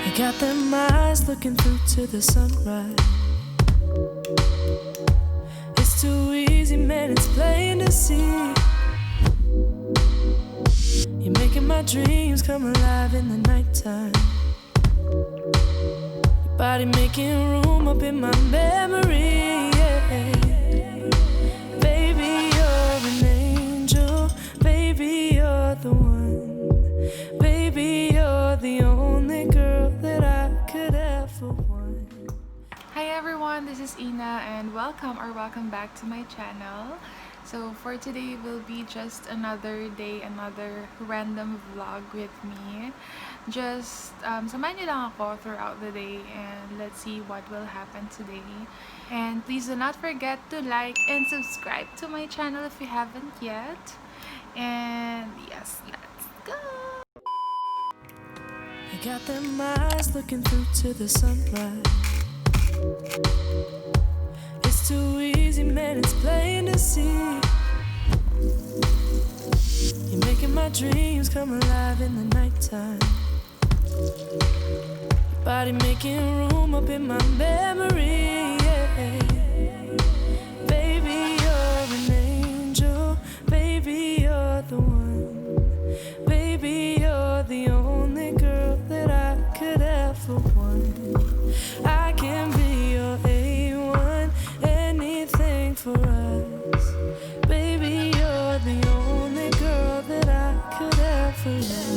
You got them eyes looking through to the sunrise. It's too easy, man, it's plain to see. You're making my dreams come alive in the nighttime. Your body making room up in my memory, yeah. Baby, you're an angel. Baby, you're the one. Baby, you're the only girl that I could ever want. Hi everyone, this is Ina and welcome back to my channel. So for today will be just another day, another random vlog with me. Just samahan niyo lang ako throughout the day and let's see what will happen today. And please do not forget to like and subscribe to my channel if you haven't yet. And yes, let's go! You got them eyes looking through to the sunrise. It's too easy, man, it's plain to see. You're making my dreams come alive in the nighttime. Your body making room up in my memory, yeah. Baby, you're an angel. Baby, you're the one. Baby, you're the only girl that I could ever want. I can be your A1, anything for us. Baby, you're the only girl that I could ever love.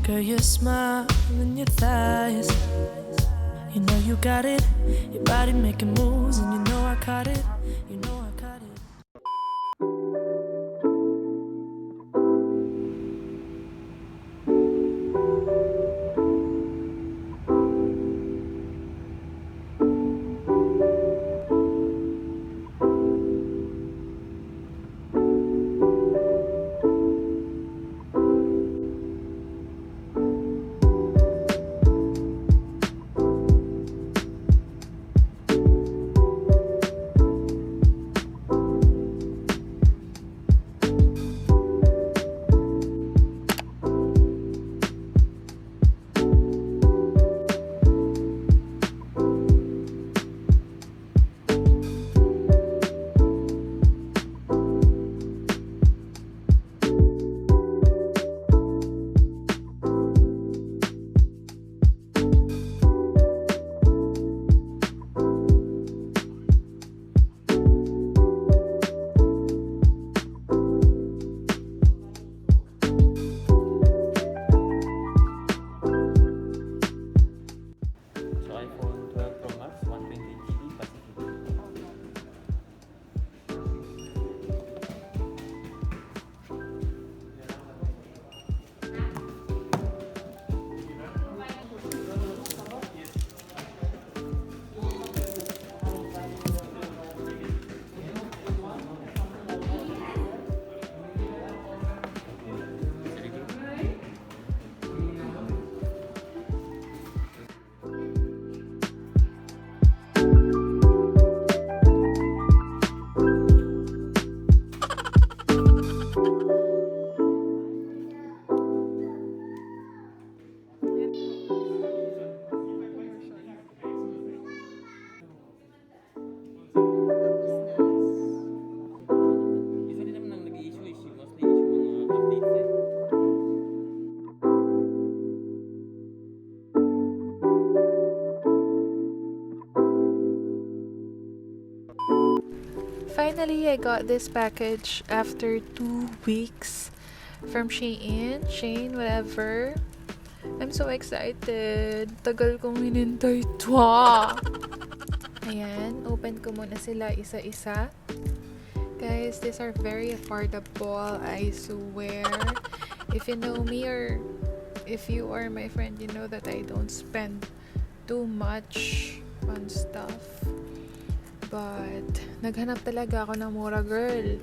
Girl, your smile and your thighs, you know you got it. Your body making moves and you know I caught it. You know I caught it. Finally, I got this package after 2 weeks from SHEIN, whatever. I'm so excited. Tagal kong hinintay ito. Ayan, open ko muna sila isa-isa. Guys, these are very affordable, I swear. If you know me or if you are my friend, you know that I don't spend too much on stuff. But naghanap talaga ako ng mura, girl.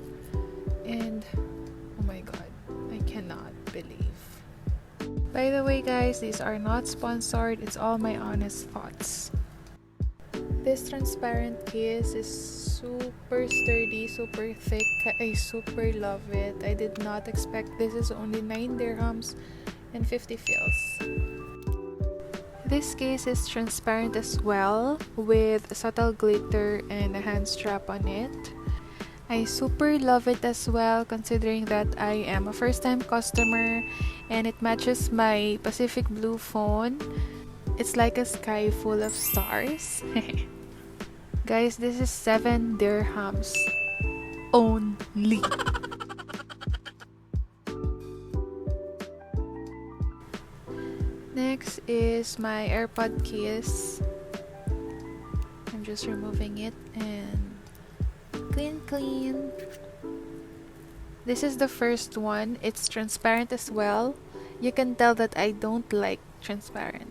And oh my god, I cannot believe. By the way guys, these are not sponsored. It's all my honest thoughts. This transparent case is super sturdy, super thick. I super love it. I did not expect this is only 9 dirhams and 50 fils. This case is transparent as well, with subtle glitter and a hand strap on it. I super love it as well, considering that I am a first-time customer and it matches my Pacific Blue phone. It's like a sky full of stars. Guys, this is 7 dirhams only. Next is my AirPod case. I'm just removing it and clean. This is the first one. It's transparent as well. You can tell that I don't like transparent.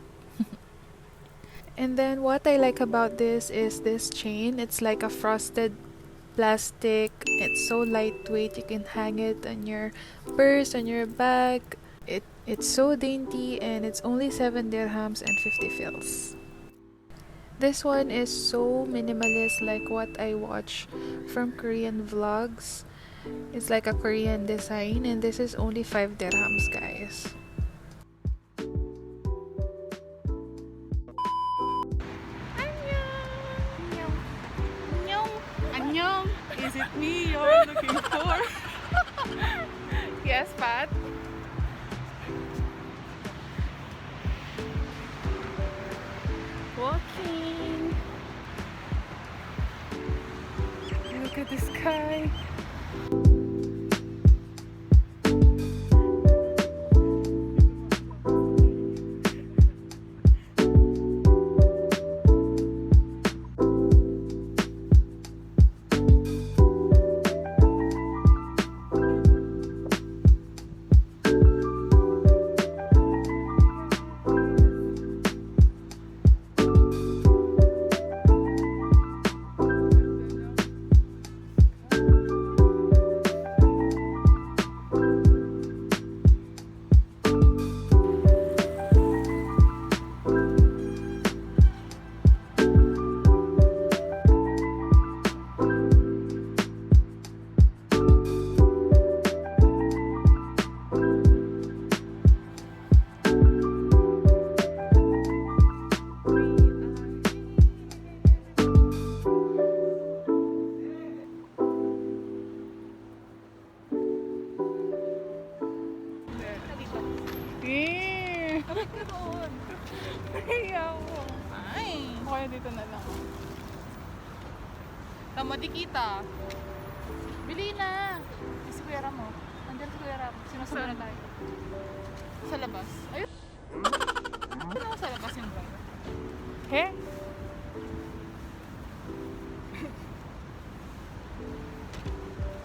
And then what I like about this is this chain. It's like a frosted plastic. It's so lightweight. You can hang it on your purse, on your bag. It's so dainty and it's only 7 dirhams and 50 fils. This one is so minimalist, like what I watch from Korean vlogs. It's like a Korean design, and this is only 5 dirhams, guys. Annyeong! Is it me you're looking for? Yes, Pat? Walking. Look at the sky. Kaya dito na lang. Tama di kita. Bili na. Si Kuya Ram mo. Andyan si Kuya Ram. Sinusunod na tayo. Sa labas. Ayun. Ano sa labas yung driver? He?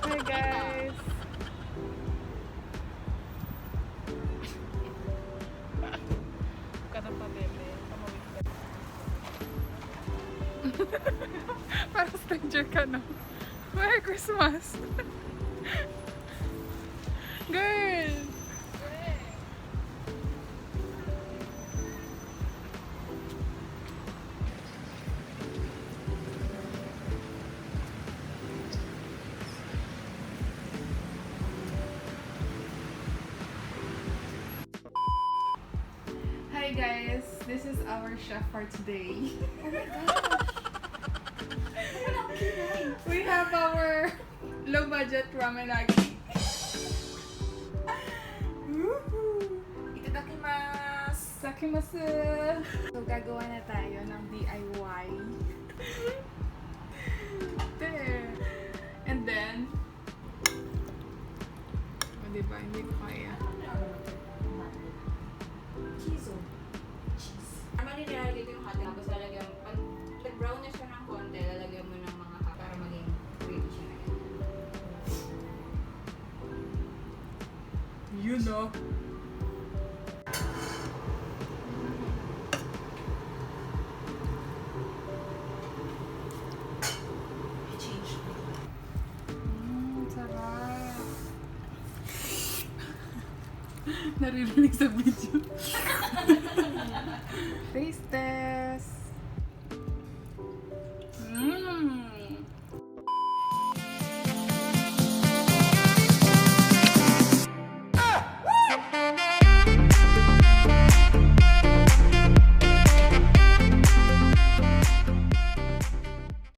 Hi guys. Buka ng pabebe. Parang stranger ka, no? Merry Christmas! Girl! Hi guys! This is our chef for today. Oh my gosh! We have our low budget ramenagi. Itadakimasu! Sakimasu! So gagawa na tayo ng DIY. There. And then, diba, hindi ko kaya. Cheese. Tama din nilalagay ko yung hot dog. Tapos lalagyan, pag nag-brown na siya ng konti, lalagyan mo ng mga hot para maging creamy siya na yan. You know. Naririnig sa video. Face test.